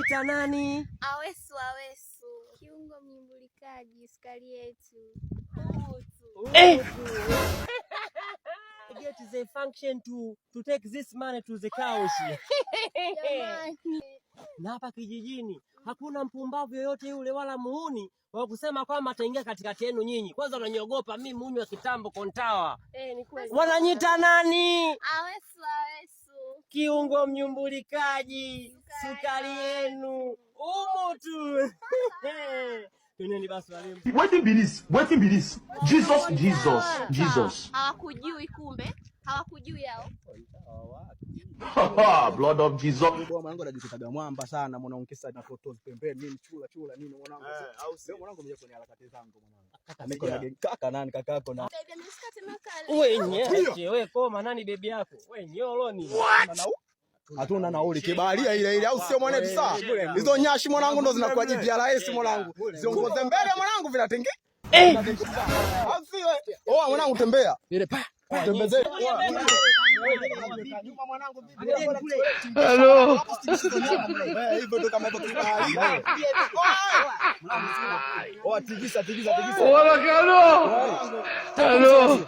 Wananiita nani? Awesu. Kiungo mnyumbulikaji, sukari yetu. Get the function to take this money to the couch. Na hapa kijijini hakuna mpumbavu yoyote yule wala muhuni wa kusema kwamba ataingia katikati yenu nyinyi. Kwanza unaniogopa mimi munywi wa kitambo kontawa. Ni kweli. Wananiita nani? Awesu. Kiungo mnyumbulikaji, sukari yenu. Umu tu. Tuneni basi walimu. What be this? Jesus. Hawakujui kumbe. Hawakujui hao. Blood of Jesus. Mwanangu anajikitaga mwamba sana mwanangu, kisa na photos pembeni nini chula nini mwanangu. Au sio mwanangu, mje kwenye harakati zangu mwanangu. Niko na kaka nani kakako na. Baby nisikate makali. Wewe koma nani baby yako? Wewe nyolo ni. Hatuna nauli kibaharia ile au sio mwanetu saa? Hizo nyashi mwanangu ndo zinakuwa GPRS mwanangu. Ziongoze mbele mwanangu vinatenge. Au sio? Oh mwanangu tembea. Ile pa. Tembeze. Nyuma mwanangu vipi? Hello. Hivyo ndo kama hivyo kibaharia. Oh tigisa. Hello.